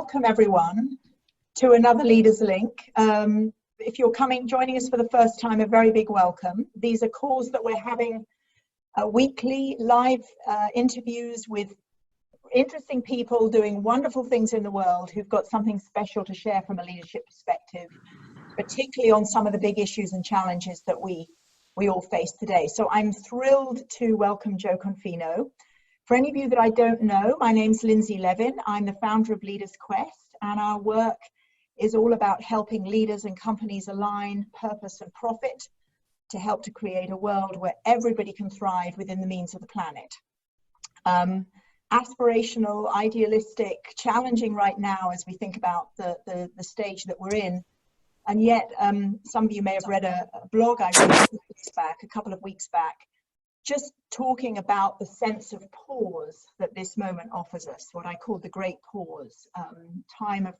welcome everyone to another Leaders Link. If you're joining us for the first time, a very big welcome. These are calls that we're having weekly live interviews with interesting people doing wonderful things in the world who've got something special to share from a leadership perspective, particularly on some of the big issues and challenges that we all face today. So I'm thrilled to welcome Joe Confino. For any of you that I don't know, my name's Lindsay Levin. I'm the founder of Leaders Quest, and our work is all about helping leaders and companies align purpose and profit to help to create a world where everybody can thrive within the means of the planet. Aspirational, idealistic, challenging right now as we think about the stage that we're in. And yet, some of you may have read a blog I wrote a couple of weeks back, just talking about the sense of pause that this moment offers us, what I call the great pause, time of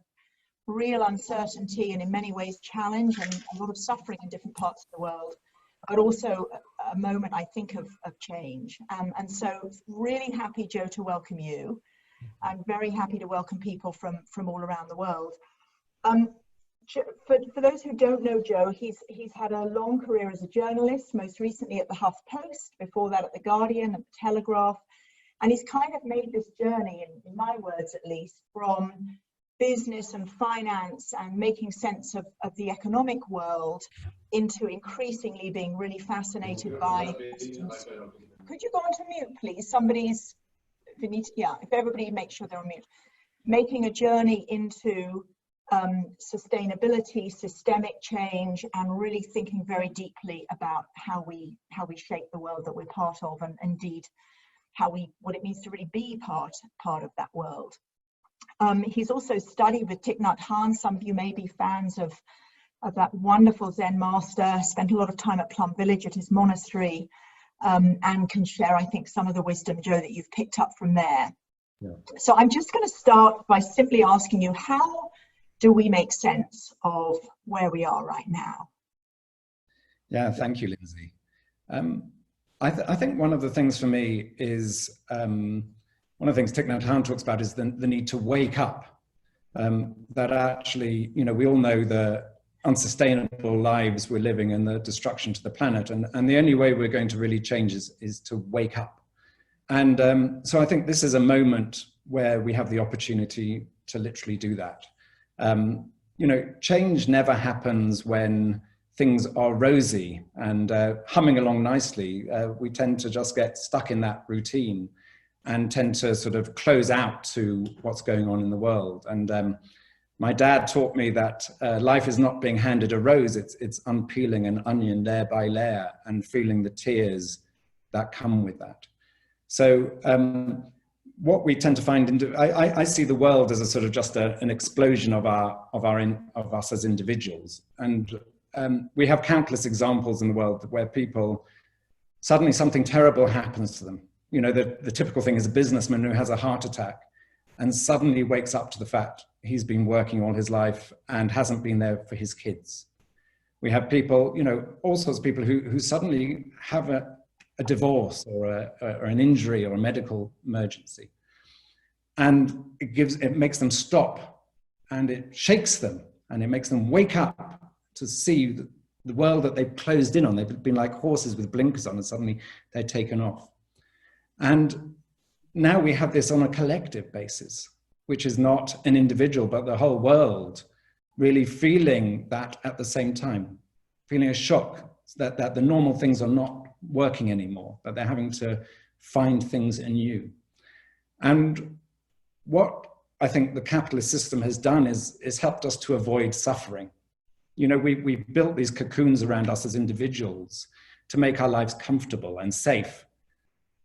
real uncertainty and in many ways challenge and a lot of suffering in different parts of the world, but also a moment, I think, of change. And so really happy, Joe, to welcome you. I'm very happy to welcome people from all around the world. For those who don't know Joe, he's had a long career as a journalist, most recently at the HuffPost, before that at the Guardian and the Telegraph. And he's kind of made this journey, in my words at least, from business and finance and making sense of the economic world into increasingly being really fascinated by systems. Could you go on to mute, please? If everybody makes sure they're on mute. Making a journey into sustainability, systemic change, and really thinking very deeply about how we shape the world that we're part of, and indeed what it means to really be part of that world. He's also studied with Thich, Nhat, Hanh. Some of you may be fans of that wonderful Zen master. Spent a lot of time at Plum Village at his monastery, and can share, I think, some of the wisdom, Joe, that you've picked up from there. Yeah. So I'm just going to start by simply asking you, how do we make sense of where we are right now? Yeah, thank you, Lindsay. I think one of the things for me is, one of the things Thich Nhat Hanh talks about is the need to wake up. That actually, we all know the unsustainable lives we're living and the destruction to the planet. And the only way we're going to really change is to wake up. And so I think this is a moment where we have the opportunity to literally do that. Change never happens when things are rosy and humming along nicely. We tend to just get stuck in that routine and tend to sort of close out to what's going on in the world. And my dad taught me that life is not being handed a rose, it's unpeeling an onion layer by layer and feeling the tears that come with that. So what we tend to find, I see the world as a sort of just an explosion of us as individuals. And we have countless examples in the world where people, suddenly something terrible happens to them. The typical thing is a businessman who has a heart attack and suddenly wakes up to the fact he's been working all his life and hasn't been there for his kids. We have people, all sorts of people who suddenly have a divorce or an injury or a medical emergency. And it makes them stop, and it shakes them, and it makes them wake up to see the world that they've closed in on. They've been like horses with blinkers on, and suddenly they're taken off. And now we have this on a collective basis, which is not an individual, but the whole world really feeling that at the same time, feeling a shock that the normal things are not working anymore, that they're having to find things anew. And what I think the capitalist system has done is helped us to avoid suffering. We've built these cocoons around us as individuals to make our lives comfortable and safe.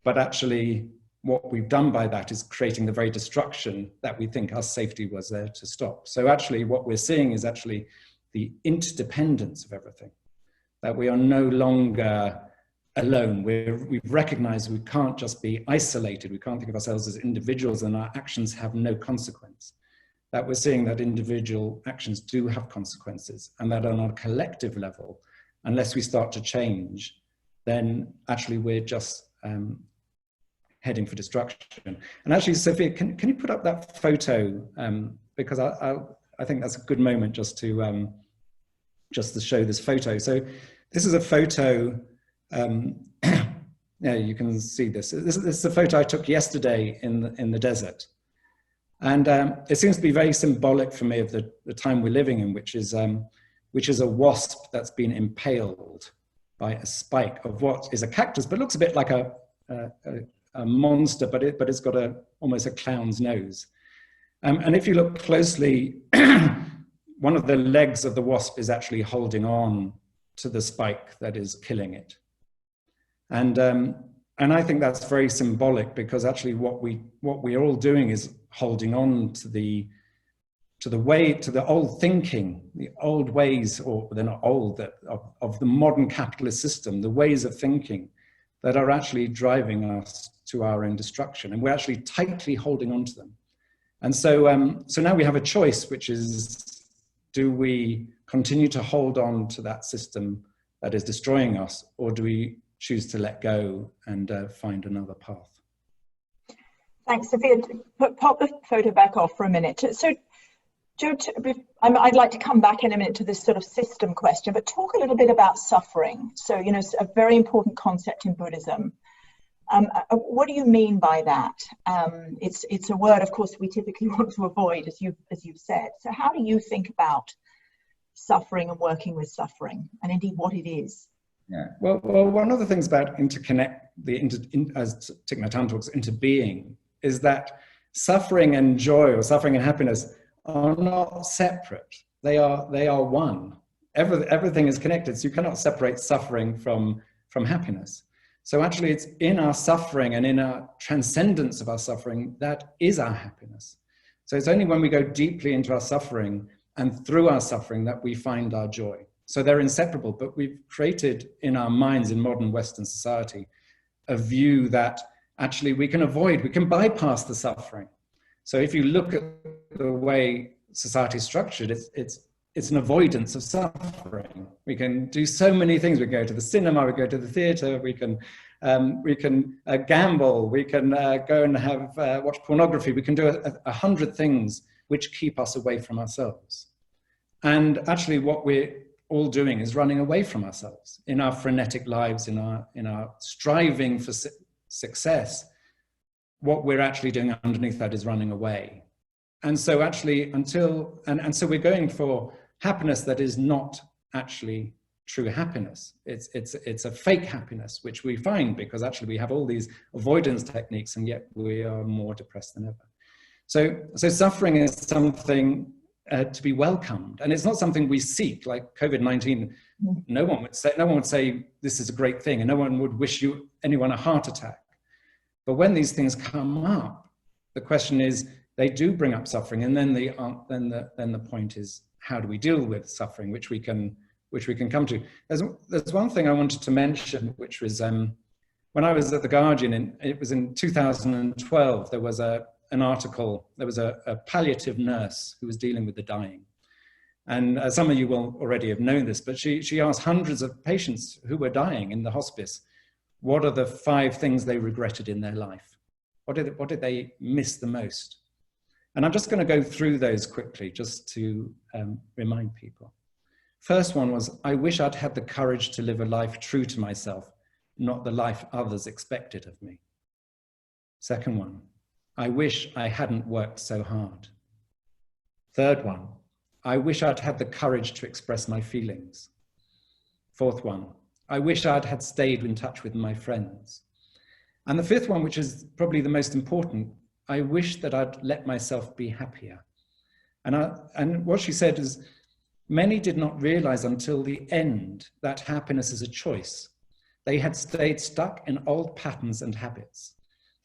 But actually, what we've done by that is creating the very destruction that we think our safety was there to stop. So actually, what we're seeing is actually the interdependence of everything, that we are no longer alone. We've recognized we can't just be isolated. We can't think of ourselves as individuals and our actions have no consequence. That we're seeing that individual actions do have consequences, and that on a collective level, unless we start to change, then actually we're just heading for destruction. And actually, Sophia, can you put up that photo because I think that's a good moment just to show this photo. So this is a photo. Yeah, you can see this. This is a photo I took yesterday in the desert. And it seems to be very symbolic for me of the time we're living in, which is a wasp that's been impaled by a spike of what is a cactus, but looks a bit like a monster, but it's got almost a clown's nose. And if you look closely, one of the legs of the wasp is actually holding on to the spike that is killing it. And I think that's very symbolic, because actually what we are all doing is holding on to the old thinking, the old ways, or they're not old, of the modern capitalist system, the ways of thinking that are actually driving us to our own destruction, and we're actually tightly holding on to them. And so, so now we have a choice, which is, do we continue to hold on to that system that is destroying us, or do we choose to let go and find another path? Thanks, Sophia. Pop the photo back off for a minute. So, Joe, I'd like to come back in a minute to this sort of system question, but talk a little bit about suffering. So, you know, it's a very important concept in Buddhism. What do you mean by that? It's a word, of course, we typically want to avoid, as you've said. So, how do you think about suffering and working with suffering, and indeed what it is? Yeah. Well, one of the things about interconnect as Thich Nhat talks, into being, is that suffering and joy, or suffering and happiness, are not separate. They are one. Everything is connected. So you cannot separate suffering from happiness. So actually, it's in our suffering and in our transcendence of our suffering that is our happiness. So it's only when we go deeply into our suffering and through our suffering that we find our joy. So they're inseparable, but we've created in our minds in modern Western society a view that actually we can bypass the suffering. So if you look at the way society is structured, it's an avoidance of suffering. We can do so many things. We can go to the cinema, we go to the theater, we can gamble, we can go and watch pornography. We can do 100 things which keep us away from ourselves. And actually what we're all doing is running away from ourselves in our frenetic lives, in our striving for success. What we're actually doing underneath that is running away. And so actually so we're going for happiness that is not actually true happiness. It's a fake happiness, which we find because actually we have all these avoidance techniques, and yet we are more depressed than ever. So suffering is something to be welcomed, and it's not something we seek. Like COVID-19, no one would say this is a great thing, and no one would wish anyone a heart attack. But when these things come up, the question is, they do bring up suffering, and then the point is, how do we deal with suffering, which we can come to. There's one thing I wanted to mention, which was when I was at The Guardian, it was in 2012, there was an article, there was a palliative nurse who was dealing with the dying. And some of you will already have known this, but she asked hundreds of patients who were dying in the hospice, what are the 5 things they regretted in their life? What did they miss the most? And I'm just going to go through those quickly, just to remind people. First one was, I wish I'd had the courage to live a life true to myself, not the life others expected of me. Second one, I wish I hadn't worked so hard. Third one, I wish I'd had the courage to express my feelings. Fourth one, I wish I'd had stayed in touch with my friends. And the fifth one, which is probably the most important, I wish that I'd let myself be happier. And what she said is, many did not realize until the end that happiness is a choice. They had stayed stuck in old patterns and habits.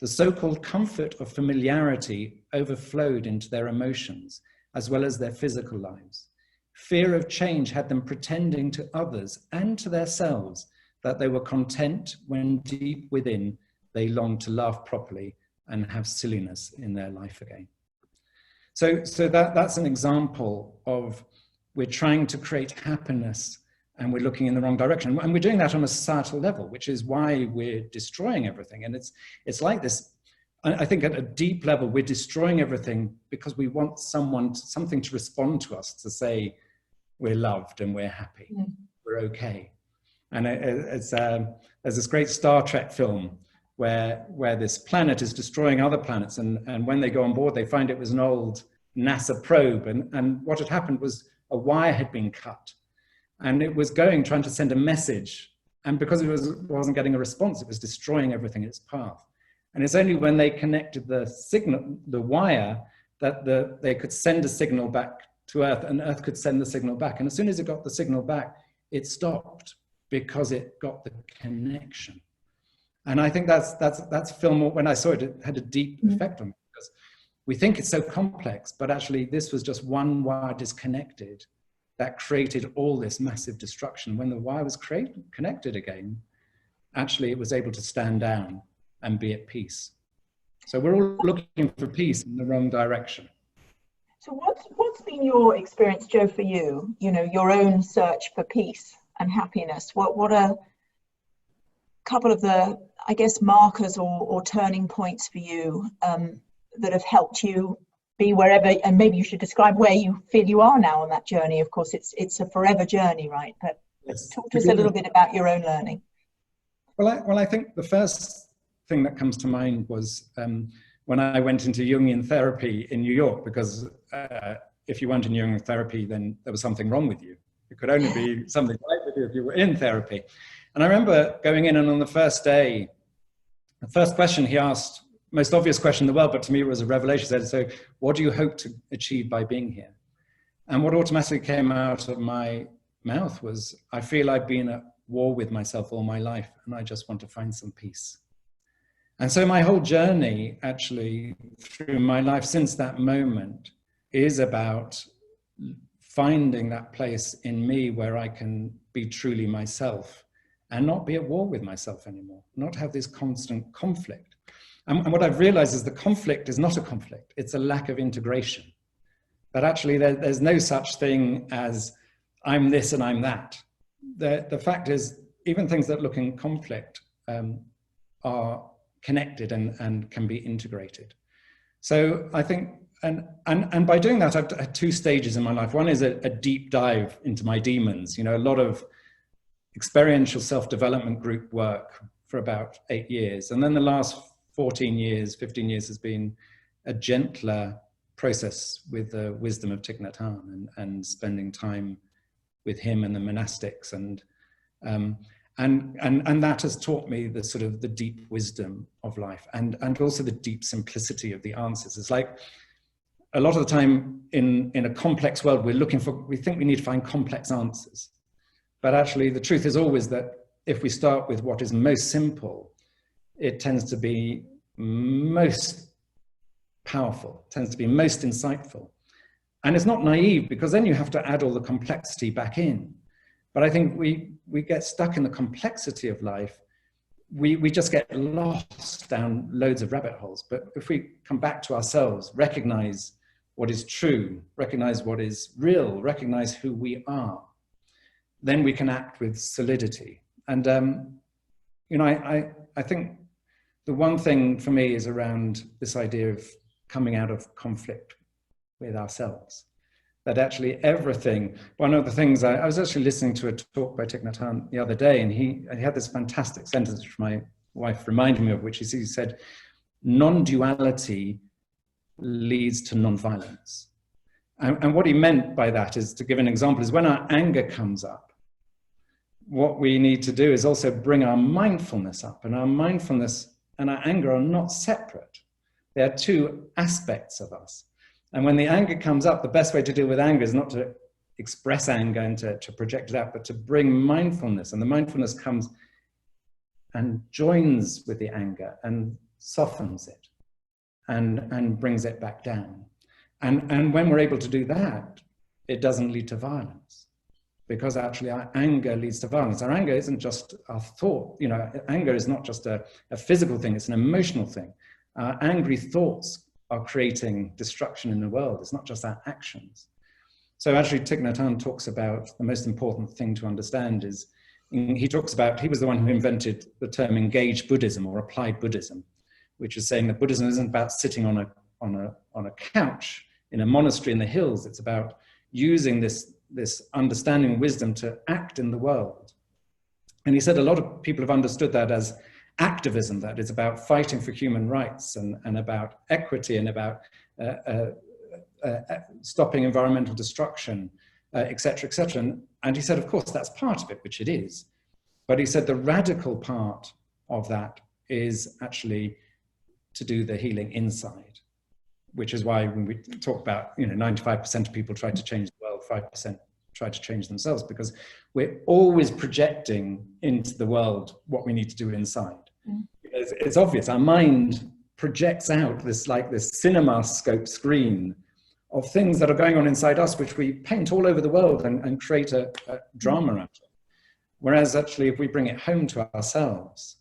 The so-called comfort of familiarity overflowed into their emotions, as well as their physical lives. Fear of change had them pretending to others and to themselves that they were content when deep within they longed to laugh properly and have silliness in their life again. So that's an example of, we're trying to create happiness and we're looking in the wrong direction. And we're doing that on a societal level, which is why we're destroying everything. And it's like this I think at a deep level, we're destroying everything because we want something to respond to us, to say we're loved and we're happy, we're okay. And there's this great Star Trek film where this planet is destroying other planets, and when they go on board, they find it was an old NASA probe, and what had happened was a wire had been cut, and it was trying to send a message, and because it wasn't getting a response, it was destroying everything in its path. And it's only when they connected the wire, that they could send a signal back to Earth, and Earth could send the signal back. And as soon as it got the signal back, it stopped because it got the connection. And I think that's film, when I saw it, it had a deep effect on me, because we think it's so complex, but actually this was just one wire disconnected that created all this massive destruction. When the wire was connected again, actually it was able to stand down and be at peace. So we're all looking for peace in the wrong direction. So what's been your experience, Joe, for you? You know, your own search for peace and happiness. What are a couple of the, I guess, markers or turning points for you that have helped you be wherever, and maybe you should describe where you feel you are now on that journey. Of course, it's a forever journey, right? But yes. Talk to us a little bit about your own learning. Well, I think the first thing that comes to mind was when I went into Jungian therapy in New York, because if you weren't in Jungian therapy, then there was something wrong with you. It could only be something right with you if you were in therapy. And I remember going in, and on the first day, the first question he asked, most obvious question in the world, but to me it was a revelation, he said, so what do you hope to achieve by being here? And what automatically came out of my mouth was, I feel I've been at war with myself all my life, and I just want to find some peace. And so my whole journey, actually, through my life since that moment, is about finding that place in me where I can be truly myself and not be at war with myself anymore, not have this constant conflict. And what I've realized is the conflict is not a conflict, it's a lack of integration. That actually there's no such thing as I'm this and I'm that. The fact is, even things that look in conflict are connected and can be integrated. So I think, and by doing that, I've had two stages in my life. One is a deep dive into my demons, you know, a lot of experiential self-development group work for about 8 years. And then the last 14 years, 15 years has been a gentler process with the wisdom of Thich Nhat Hanh and spending time with him and the monastics. And that has taught me the sort of the deep wisdom of life and also the deep simplicity of the answers. It's like a lot of the time in a complex world, we think we need to find complex answers. But actually the truth is always that if we start with what is most simple, it tends to be most powerful, tends to be most insightful. And it's not naive, because then you have to add all the complexity back in. But I think we get stuck in the complexity of life. We just get lost down loads of rabbit holes. But if we come back to ourselves, recognize what is true, recognize what is real, recognize who we are, then we can act with solidity. And, you know, I think the one thing for me is around this idea of coming out of conflict with ourselves. That actually everything, one of the things, I was actually listening to a talk by Thich Nhat Hanh the other day, and he had this fantastic sentence which my wife reminded me of, which is, he said, non-duality leads to non-violence. And what he meant by that is, to give an example, is when our anger comes up, what we need to do is also bring our mindfulness up, and our mindfulness and our anger are not separate. They are two aspects of us. And when the anger comes up, the best way to deal with anger is not to express anger and to project it out, but to bring mindfulness. And the mindfulness comes and joins with the anger and softens it and brings it back down. And when we're able to do that, it doesn't lead to violence, because actually our anger leads to violence. Our anger isn't just our thought, you know, anger is not just a physical thing, it's an emotional thing. Our angry thoughts are creating destruction in the world. It's not just our actions. So actually Thich Nhat Hanh talks about the most important thing to understand is, he talks about, he was the one who invented the term engaged Buddhism or applied Buddhism, which is saying that Buddhism isn't about sitting on a couch in a monastery in the hills. It's about using this understanding and wisdom to act in the world. And he said a lot of people have understood that as activism, that it's about fighting for human rights and about equity and about stopping environmental destruction, et cetera, et cetera. And he said, of course, that's part of it, which it is. But he said the radical part of that is actually to do the healing inside, which is why when we talk about, 95% of people try to change the world, 5% try to change themselves, because we're always projecting into the world what we need to do inside. It's obvious, our mind projects out this cinema scope screen of things that are going on inside us, which we paint all over the world and create a drama out of. Whereas actually, if we bring it home to ourselves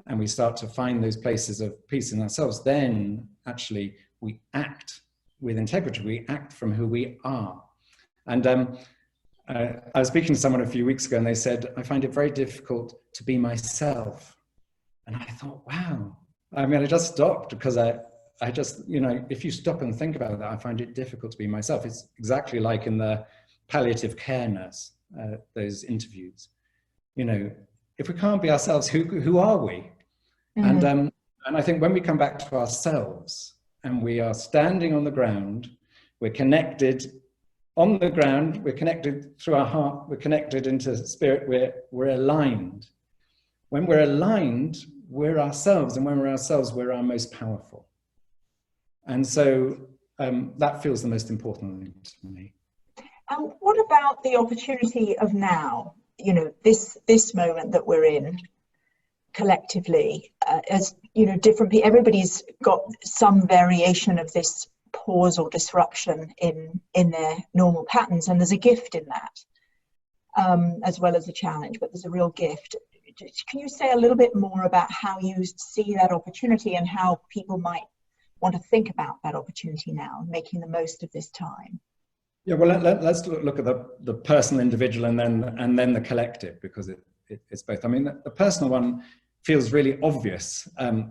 and we start to find those places of peace in ourselves, then actually we act with integrity, we act from who we are. And I was speaking to someone a few weeks ago and they said, I find it very difficult to be myself. And I thought, wow. I mean, I just stopped because I just, if you stop and think about that, I find it difficult to be myself. It's exactly like in the palliative care nurse, those interviews. If we can't be ourselves, who are we? Mm-hmm. And I think when we come back to ourselves and we are standing on the ground, we're connected on the ground, we're connected through our heart, we're connected into spirit, we're aligned. When we're aligned, we're ourselves, and when we're ourselves, we're our most powerful. And so that feels the most important thing to me. What about the opportunity of now? This moment that we're in collectively, as different people, everybody's got some variation of this pause or disruption in their normal patterns, and there's a gift in that, as well as a challenge, but there's a real gift. Can you say a little bit more about how you see that opportunity and how people might want to think about that opportunity now, making the most of this time? Yeah, well, let's look at the personal, individual, and then the collective, because it's both. I mean, the personal one feels really obvious.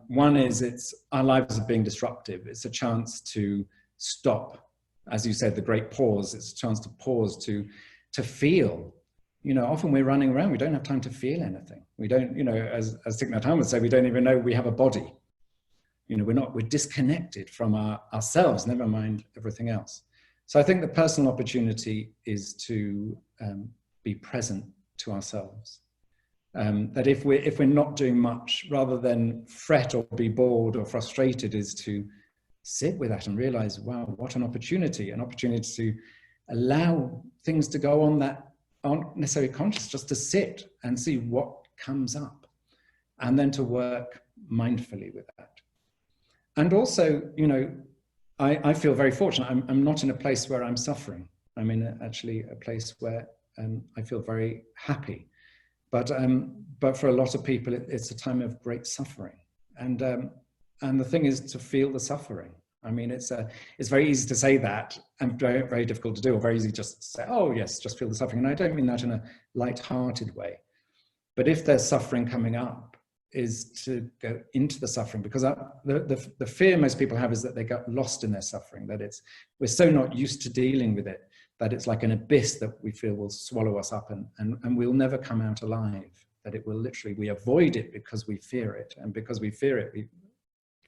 One is our lives are being disruptive. It's a chance to stop, as you said, the great pause. It's a chance to pause, to feel. Often we're running around. We don't have time to feel anything. We don't, as Thich Nhat would say, we don't even know we have a body. We're disconnected from ourselves, never mind everything else. So I think the personal opportunity is to be present to ourselves. That if we're not doing much, rather than fret or be bored or frustrated, is to sit with that and realize, wow, what an opportunity to allow things to go on that aren't necessarily conscious, just to sit and see what comes up, and then to work mindfully with that. And also, I feel very fortunate. I'm not in a place where I'm suffering. I'm in actually a place where I feel very happy. But for a lot of people, it's a time of great suffering. And the thing is to feel the suffering. I mean, it's very easy to say that, and very, very difficult to do, or very easy just to say, oh yes, just feel the suffering. And I don't mean that in a light-hearted way. But if there's suffering coming up, is to go into the suffering, because the fear most people have is that they got lost in their suffering, that we're so not used to dealing with it, that it's like an abyss that we feel will swallow us up and we'll never come out alive, that it will literally, we avoid it because we fear it, and because we fear it,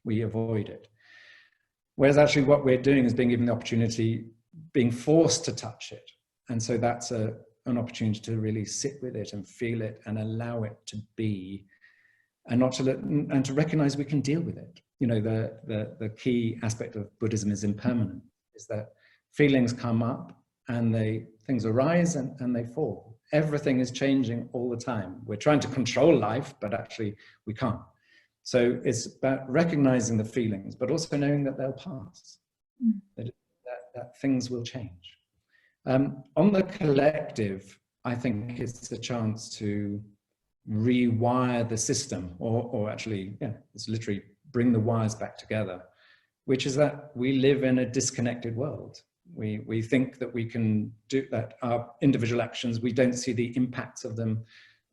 we avoid it. Whereas actually what we're doing is being given the opportunity, being forced to touch it. And so that's an opportunity to really sit with it and feel it and allow it to be, and to recognize we can deal with it. The key aspect of Buddhism is impermanence, is that feelings come up and things arise and they fall. Everything is changing all the time. We're trying to control life, but actually we can't. So it's about recognizing the feelings, but also knowing that they'll pass, that things will change. On the collective, I think it's a chance to rewire the system, or actually, it's literally bring the wires back together, which is that we live in a disconnected world. We think that we can do that, our individual actions, we don't see the impacts of them.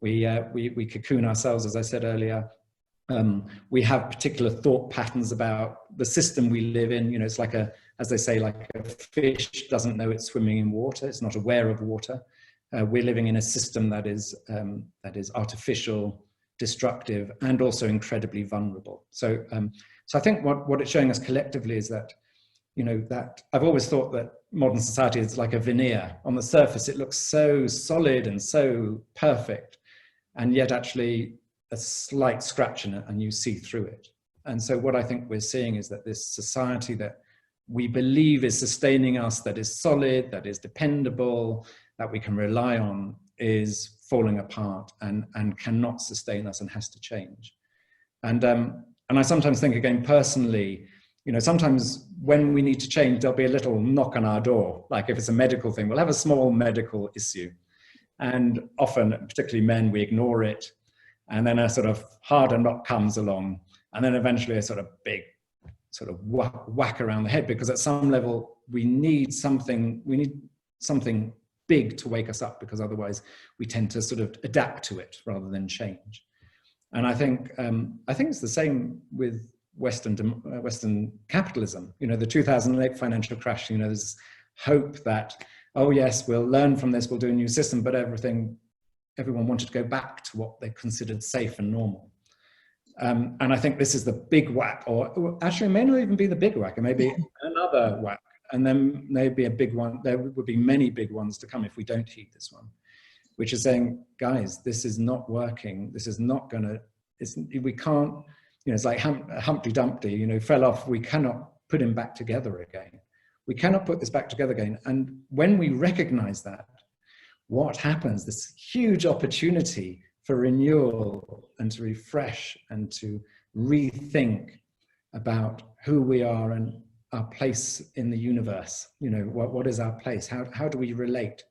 We cocoon ourselves, as I said earlier, We have particular thought patterns about the system we live in. You know, it's like as they say, like a fish doesn't know it's swimming in water. It's not aware of water. We're living in a system that is artificial, destructive, and also incredibly vulnerable. So I think what it's showing us collectively is that, you know, that I've always thought that modern society is like a veneer. On the surface, it looks so solid and so perfect, and yet actually a slight scratch in it and you see through it. And so what I think we're seeing is that this society that we believe is sustaining us, that is solid, that is dependable, that we can rely on, is falling apart and cannot sustain us and has to change. And I sometimes think, again, personally, you know, sometimes when we need to change, there'll be a little knock on our door. Like if it's a medical thing, we'll have a small medical issue. And often, particularly men, we ignore it. And then a sort of harder knock comes along. And then eventually a sort of big sort of whack around the head, because at some level we need something big to wake us up, because otherwise we tend to sort of adapt to it rather than change. And I think it's the same with Western capitalism. You know, the 2008 financial crash, you know, there's hope that, oh yes, we'll learn from this, we'll do a new system, but everyone wanted to go back to what they considered safe and normal. And I think this is the big whack, or actually it may not even be the big whack, it may be another whack, and then maybe a big one. There would be many big ones to come if we don't heed this one, which is saying, guys, this is not working. This is not gonna, we can't, you know, it's like Humpty Dumpty, you know, fell off. We cannot put him back together again. We cannot put this back together again. And when we recognize that, what happens? This huge opportunity for renewal and to refresh and to rethink about who we are and our place in the universe. You know, what is our place? How do we relate?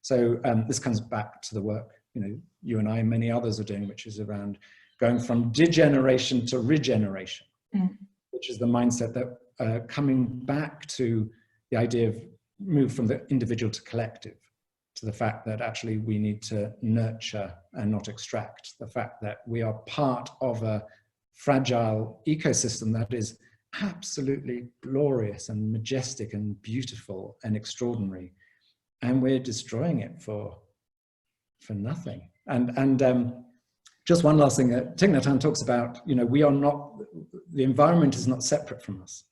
So this comes back to the work, you know, you and I and many others are doing, which is around going from degeneration to regeneration, which is the mindset that coming back to the idea of move from the individual to collective, to the fact that actually we need to nurture and not extract, the fact that we are part of a fragile ecosystem that is absolutely glorious and majestic and beautiful and extraordinary, and we're destroying it for nothing. And just one last thing, Thich Nhat talks about, you know, we are not, the environment is not separate from us.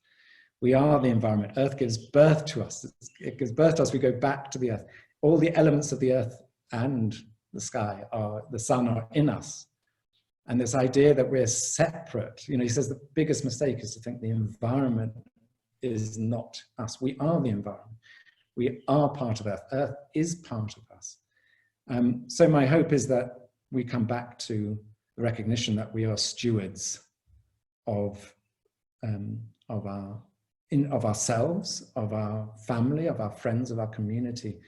We are the environment. Earth gives birth to us. It gives birth to us. We go back to the earth. All the elements of the earth and the sky the sun are in us. And this idea that we're separate, you know, he says the biggest mistake is to think the environment is not us. We are the environment. We are part of Earth. Earth is part of us. So my hope is that we come back to the recognition that we are stewards of ourselves, of our family, of our friends, of our community,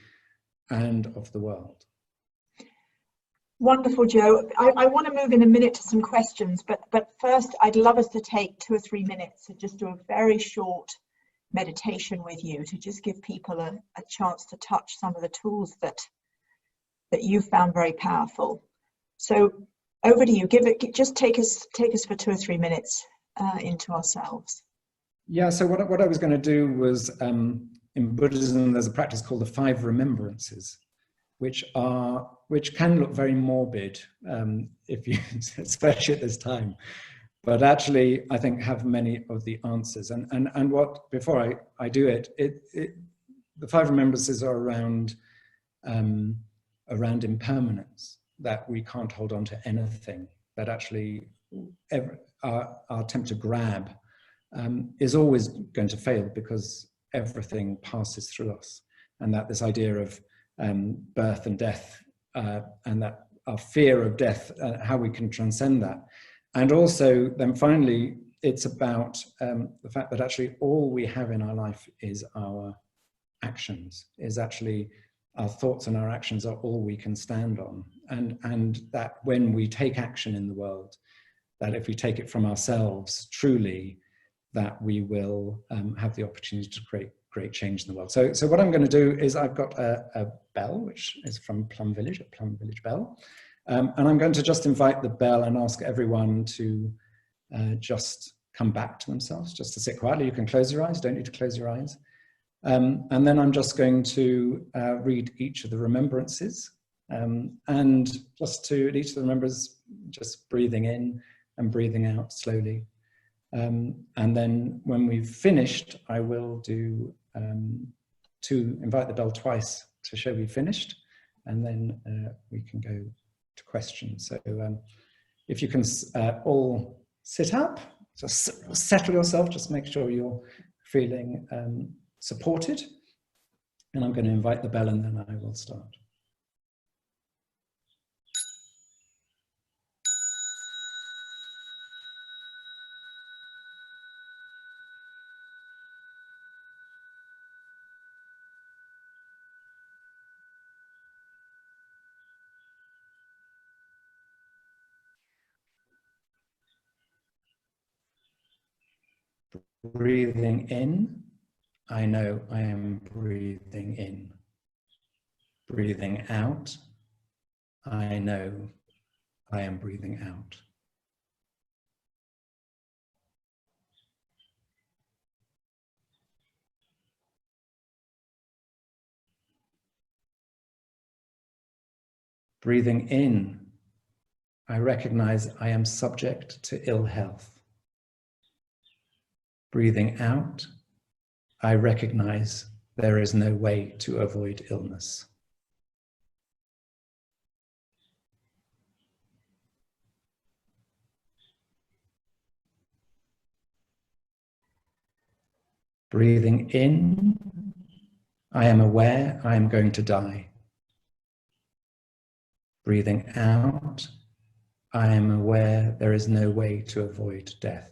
and of the world. Wonderful, Joe. I want to move in a minute to some questions, but first I'd love us to take 2 or 3 minutes and just do a very short meditation with you to just give people a chance to touch some of the tools that you found very powerful. So over to you. Just take us for 2 or 3 minutes into ourselves. Yeah. So what I was going to do was, in Buddhism, there's a practice called the 5 remembrances, which can look very morbid, especially at this time, but actually I think have many of the answers. And what, before I do it, the 5 remembrances are around impermanence, that we can't hold on to anything, that actually our attempt to grab is always going to fail because everything passes through us, and that this idea of birth and death, and that our fear of death, how we can transcend that. And also then finally, it's about the fact that actually all we have in our life is our actions, is actually our thoughts and our actions are all we can stand on. And that when we take action in the world, that if we take it from ourselves truly, that we will have the opportunity to create great change in the world. So what I'm going to do is I've got a bell, which is from Plum Village, a Plum Village bell. And I'm going to just invite the bell and ask everyone to just come back to themselves, just to sit quietly. You can close your eyes, don't need to close your eyes. And then I'm just going to read each of the remembrances, and just to each of the remembrances, just breathing in and breathing out slowly. And then when we've finished, I will do to invite the bell twice to show we've finished, and then we can go to questions. So if you can all sit up, just settle yourself, just make sure you're feeling supported. And I'm going to invite the bell and then I will start. Breathing in, I know I am breathing in. Breathing out, I know I am breathing out. Breathing in, I recognize I am subject to ill health. Breathing out, I recognize there is no way to avoid illness. Breathing in, I am aware I am going to die. Breathing out, I am aware there is no way to avoid death.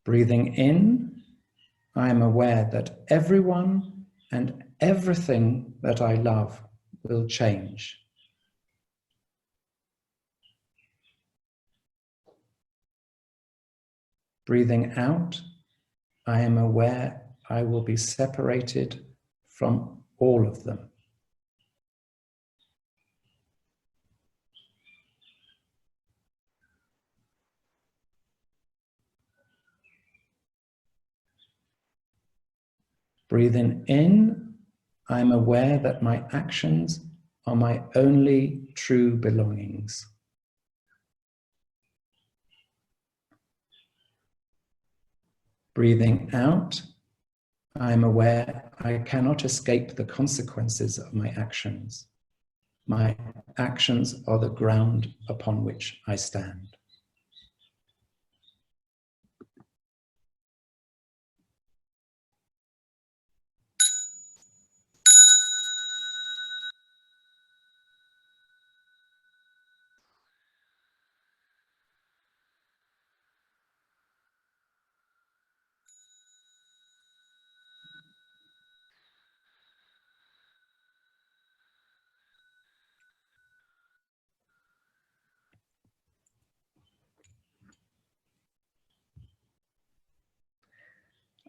Breathing in, I am aware that everyone and everything that I love will change. Breathing out, I am aware I will be separated from all of them. Breathing in, I am aware that my actions are my only true belongings. Breathing out, I am aware I cannot escape the consequences of my actions. My actions are the ground upon which I stand.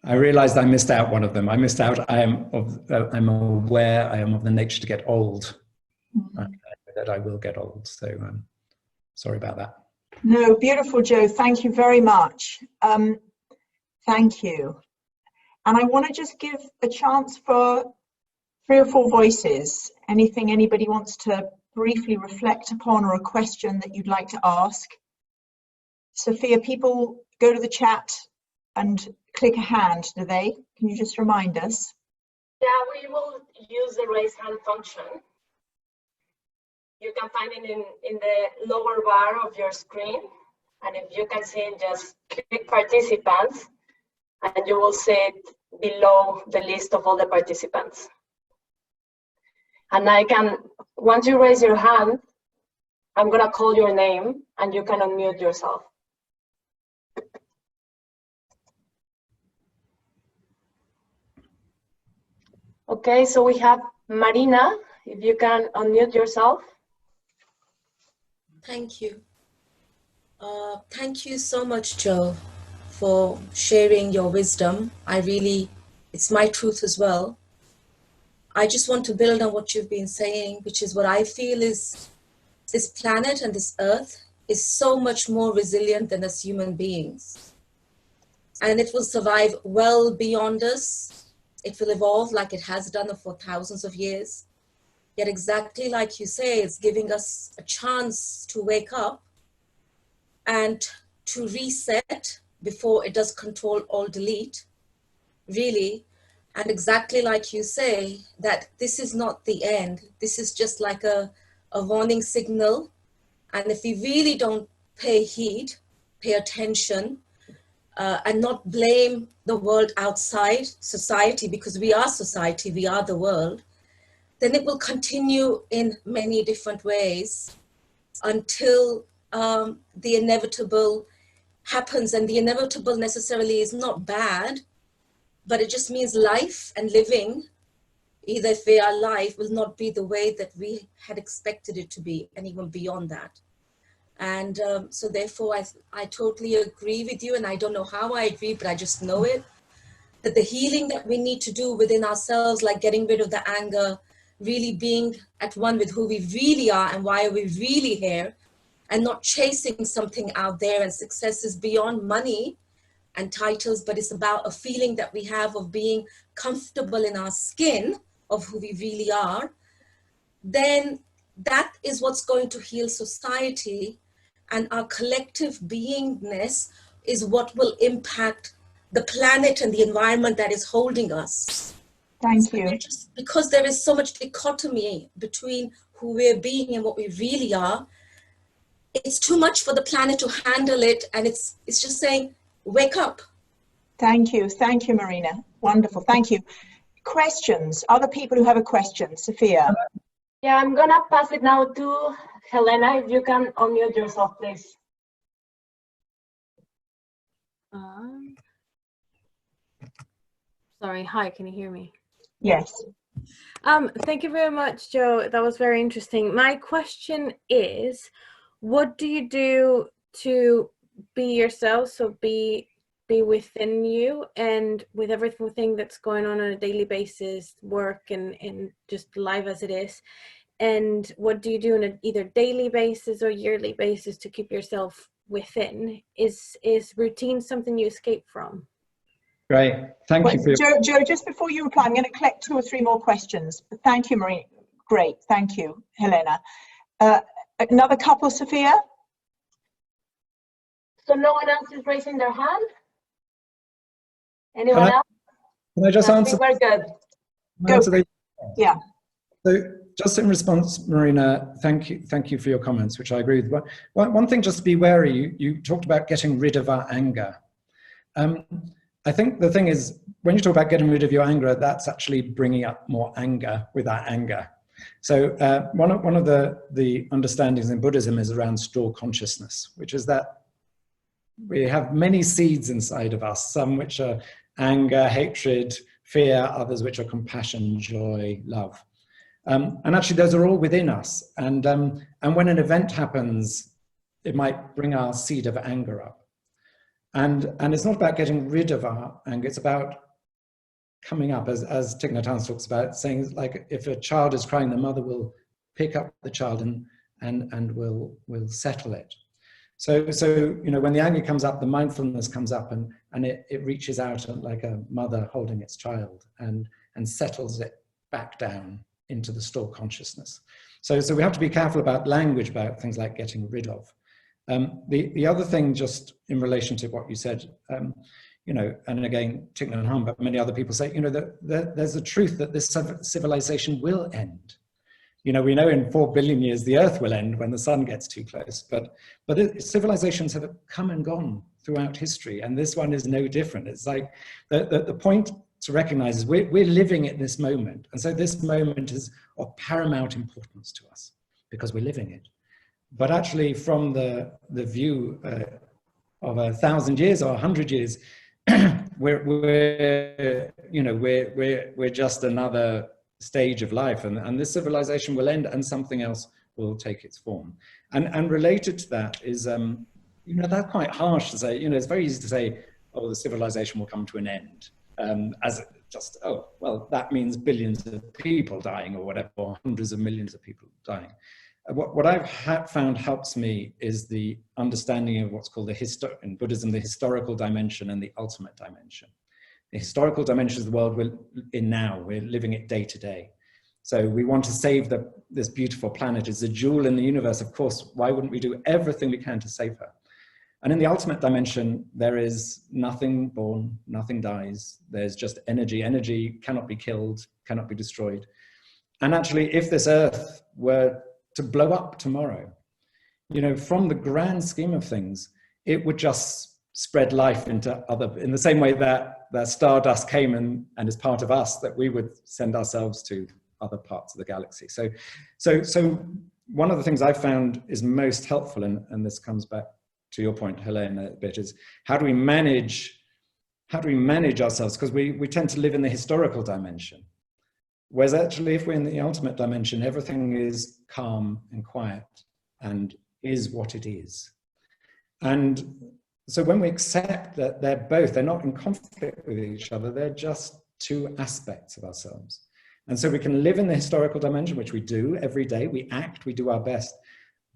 I realized I missed out one of them. I missed out, I'm aware I am of the nature to get old. I know that I will get old, so sorry about that. No, beautiful, Joe. Thank you very much. Thank you. And I want to just give a chance for 3 or 4 voices. Anything anybody wants to briefly reflect upon, or a question that you'd like to ask. Sophia, people go to the chat and click a hand, do they? Can you just remind us? Yeah, we will use the raise hand function. You can find it in the lower bar of your screen. And if you can see it, just click participants and you will see it below the list of all the participants. And once you raise your hand, I'm gonna call your name and you can unmute yourself. Okay, so we have Marina, if you can unmute yourself. Thank you. Thank you so much, Joe, for sharing your wisdom. It's my truth as well. I just want to build on what you've been saying, which is what I feel is this planet and this earth is so much more resilient than us human beings. And it will survive well beyond us. It will evolve like it has done for thousands of years. Yet exactly like you say, it's giving us a chance to wake up and to reset before it does control alt delete, really. And exactly like you say, that this is not the end. This is just like a warning signal. And if we really don't pay heed, pay attention, and not blame the world outside society, because we are society, we are the world, then it will continue in many different ways until the inevitable happens. And the inevitable necessarily is not bad, but it just means life and living, either if we are alive, will not be the way that we had expected it to be, and even beyond that. And so therefore, I totally agree with you, and I don't know how I agree, but I just know it, that the healing that we need to do within ourselves, like getting rid of the anger, really being at one with who we really are and why are we really here, and not chasing something out there. And success is beyond money and titles, but it's about a feeling that we have of being comfortable in our skin of who we really are. Then that is what's going to heal society, and our collective beingness is what will impact the planet and the environment that is holding us. Thank you. Because there is so much dichotomy between who we're being and what we really are, it's too much for the planet to handle it, and it's just saying, wake up. Thank you, Marina. Wonderful, thank you. Questions? Other people who have a question? Sophia. Yeah, I'm gonna pass it now to Helena. If you can unmute yourself, please. Sorry, hi, can you hear me? Yes. Thank you very much, Joe. That was very interesting. My question is, what do you do to be yourself, so be within you, and with everything that's going on a daily basis, work and just life as it is? And what do you do on a either daily basis or yearly basis to keep yourself within? Is routine something you escape from? Great, thank you for your... Joe, just before you reply, I'm going to collect 2 or 3 more questions. Thank you, Marie. Great, thank you, Helena. Another couple, Sophia? So no one else is raising their hand? Anyone else? Can I just answer? We're good. Go. Yeah. So just in response, Marina, thank you for your comments, which I agree with. But one thing just to be wary, you talked about getting rid of our anger. I think the thing is, when you talk about getting rid of your anger, that's actually bringing up more anger with our anger. So one of the understandings in Buddhism is around store consciousness, which is that we have many seeds inside of us, some which are anger, hatred, fear, others which are compassion, joy, love. And actually those are all within us. And when an event happens, it might bring our seed of anger up. And it's not about getting rid of our anger, it's about coming up, as Thich Nhat talks about, saying like, if a child is crying, the mother will pick up the child and will settle it. So you know, when the anger comes up, the mindfulness comes up, and it reaches out like a mother holding its child and settles it back down into the store consciousness. So we have to be careful about language, about things like getting rid of. The other thing, just in relation to what you said, you know, and again, Thich Nhat Hanh, but many other people say, you know, that there's a truth that this civilization will end. You know, we know in 4 billion years the Earth will end when the sun gets too close, but civilizations have come and gone throughout history, and this one is no different. It's like the point to recognize is we're living at this moment, and so this moment is of paramount importance to us because we're living it. But actually, from the view of 1,000 years or 100 years, we're just another stage of life, and this civilization will end, and something else will take its form. And related to that is, You know, that's quite harsh to say. You know, it's very easy to say, oh, the civilization will come to an end. As just, oh, well, that means billions of people dying or whatever, or hundreds of millions of people dying. What I've found helps me is the understanding of what's called in Buddhism, the historical dimension and the ultimate dimension. The historical dimension is the world we're in now. We're living it day to day. So we want to save this beautiful planet. It's a jewel in the universe. Of course, why wouldn't we do everything we can to save her? And in the ultimate dimension, there is nothing born, nothing dies. There's just energy. Energy cannot be killed, cannot be destroyed. And actually, if this earth were to blow up tomorrow, you know, from the grand scheme of things, it would just spread life into in the same way that the stardust came and is part of us, that we would send ourselves to other parts of the galaxy. So one of the things I found is most helpful, and this comes back to your point, Helena, a bit, is how do we manage ourselves? Because we tend to live in the historical dimension. Whereas actually, if we're in the ultimate dimension, everything is calm and quiet and is what it is. And so when we accept that they're not in conflict with each other, they're just two aspects of ourselves. And so we can live in the historical dimension, which we do every day. We act, we do our best.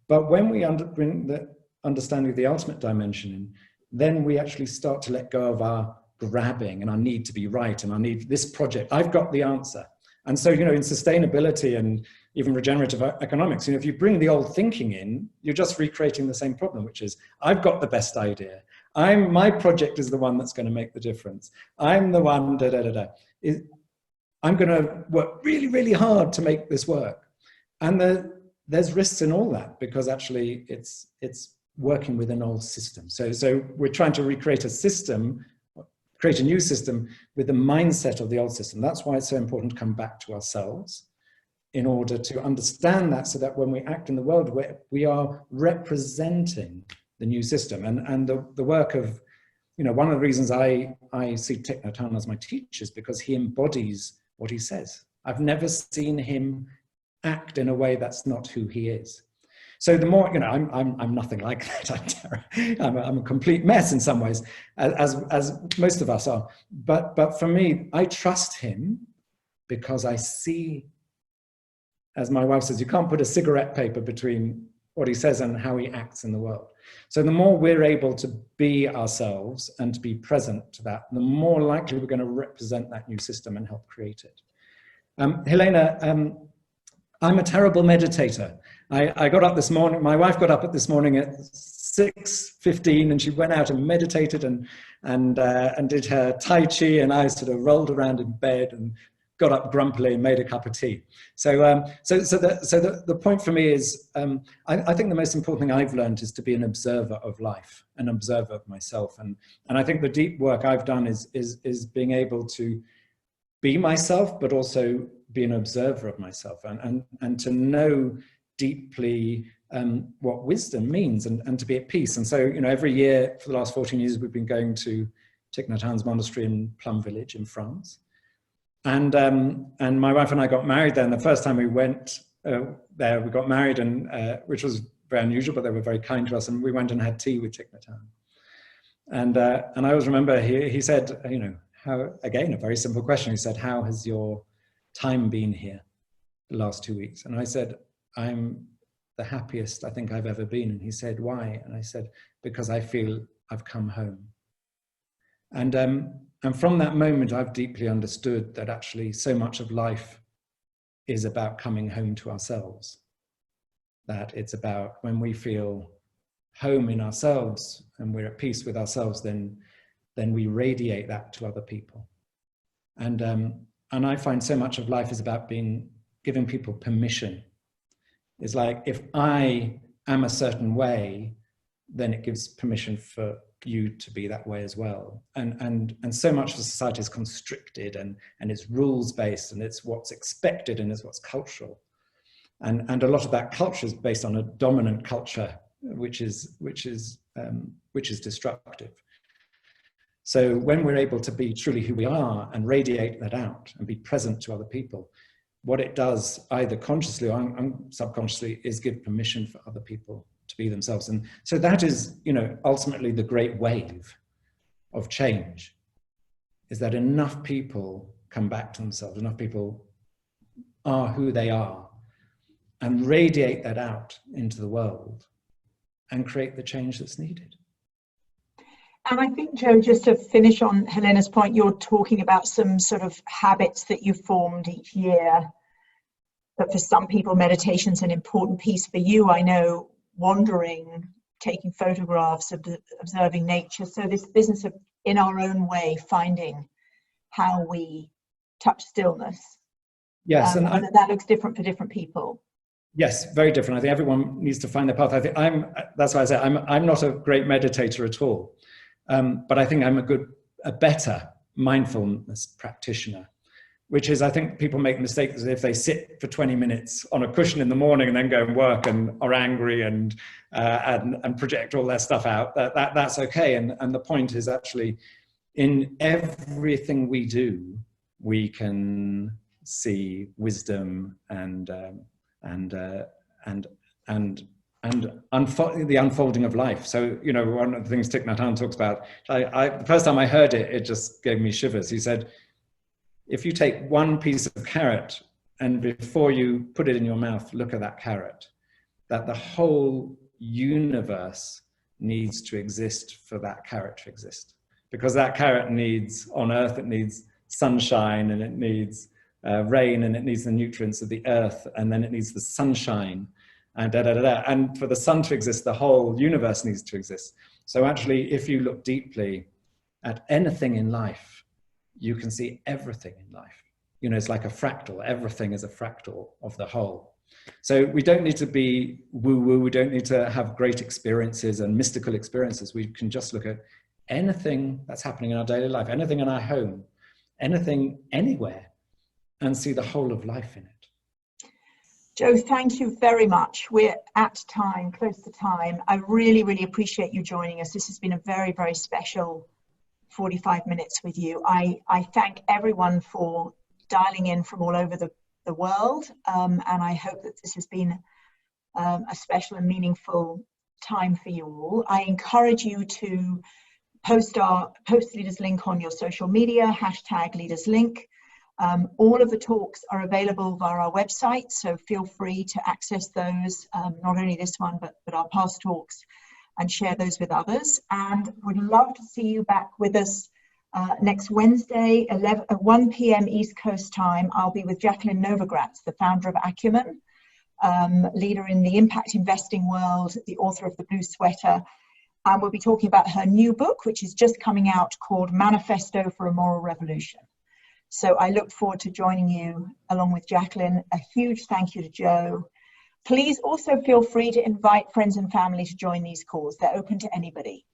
But when we bring the understanding of the ultimate dimension in, then we actually start to let go of our grabbing and our need to be right and our need this project. I've got the answer. And so, you know, in sustainability and even regenerative economics, you know, if you bring the old thinking in, you're just recreating the same problem, which is, I've got the best idea. My project is the one that's going to make the difference. I'm the one, I'm going to work really, really hard to make this work. And there's risks in all that, because actually it's working with an old system. So we're trying to recreate a system, create a new system with the mindset of the old system. That's why it's so important to come back to ourselves in order to understand that, so that when we act in the world, we are representing the new system. And the work of, you know, one of the reasons I see Thich Nhat as my teacher is because he embodies what he says. I've never seen him act in a way that's not who he is. So the more, you know, I'm nothing like that. I'm a complete mess in some ways, as most of us are. But for me, I trust him because I see, as my wife says, you can't put a cigarette paper between what he says and how he acts in the world. So the more we're able to be ourselves and to be present to that, the more likely we're going to represent that new system and help create it. Helena, I'm a terrible meditator. I got up this morning, my wife got up this morning at 6:15 and she went out and meditated and did her Tai Chi, and I sort of rolled around in bed and got up grumpily and made a cup of tea. So the point for me is, I think the most important thing I've learned is to be an observer of life, an observer of myself. And I think the deep work I've done is being able to be myself, but also be an observer of myself and to know deeply what wisdom means and to be at peace. And so, you know, every year for the last 14 years, we've been going to Thich Nhat Hanh's monastery in Plum Village in France. And my wife and I got married there. And the first time we went there, we got married, and which was very unusual, but they were very kind to us. And we went and had tea with Thich Nhat Hanh. And I always remember he said, you know, how, again, a very simple question. He said, how has your time been here the last 2 weeks? And I said, I'm the happiest I think I've ever been. And he said, why? And I said, because I feel I've come home. And from that moment, I've deeply understood that actually so much of life is about coming home to ourselves. That it's about when we feel home in ourselves and we're at peace with ourselves, then we radiate that to other people. And I find so much of life is about giving people permission. It's like, if I am a certain way, then it gives permission for you to be that way as well. And so much of society is constricted and it's rules based, and it's what's expected and it's what's cultural. And a lot of that culture is based on a dominant culture, which is destructive. So when we're able to be truly who we are and radiate that out and be present to other people, what it does, either consciously or subconsciously, is give permission for other people to be themselves. And so that is, you know, ultimately the great wave of change, is that enough people come back to themselves, enough people are who they are, and radiate that out into the world and create the change that's needed. And I think, Joe, just to finish on Helena's point, you're talking about some sort of habits that you've formed each year. But for some people, meditation's an important piece. For you, I know, wandering, taking photographs, observing nature. So this business of, in our own way, finding how we touch stillness. Yes, and that looks different for different people. Yes, very different. I think everyone needs to find their path. I think that's why I say I'm not a great meditator at all. But I think I'm a better mindfulness practitioner, which is, I think people make mistakes if they sit for 20 minutes on a cushion in the morning and then go and work and are angry and project all their stuff out. That's okay. And the point is actually, in everything we do, we can see wisdom and the unfolding of life. So, you know, one of the things Thich Nhat talks about, the first time I heard it, it just gave me shivers. He said, if you take one piece of carrot and before you put it in your mouth, look at that carrot, that the whole universe needs to exist for that carrot to exist. Because that carrot needs, on earth, it needs sunshine, and it needs rain, and it needs the nutrients of the earth, and then it needs the sunshine, and And for the sun to exist, the whole universe needs to exist. So actually, if you look deeply at anything in life, you can see everything in life. You know, it's like a fractal. Everything is a fractal of the whole. So we don't need to be woo-woo. We don't need to have great experiences and mystical experiences. We can just look at anything that's happening in our daily life, anything in our home, anything anywhere, and see the whole of life in it. Joe, thank you very much. We're at time, close to time. I really, really appreciate you joining us. This has been a very, very special 45 minutes with you. I thank everyone for dialing in from all over the world, and I hope that this has been a special and meaningful time for you all. I encourage you to post Leaders Link on your social media, #LeadersLink. All of the talks are available via our website, so feel free to access those, not only this one, but our past talks, and share those with others. And would love to see you back with us next Wednesday, 1 p.m. East Coast time. I'll be with Jacqueline Novogratz, the founder of Acumen, leader in the impact investing world, the author of The Blue Sweater. And we'll be talking about her new book, which is just coming out, called Manifesto for a Moral Revolution. So I look forward to joining you along with Jacqueline. A huge thank you to Joe. Please also feel free to invite friends and family to join these calls. They're open to anybody.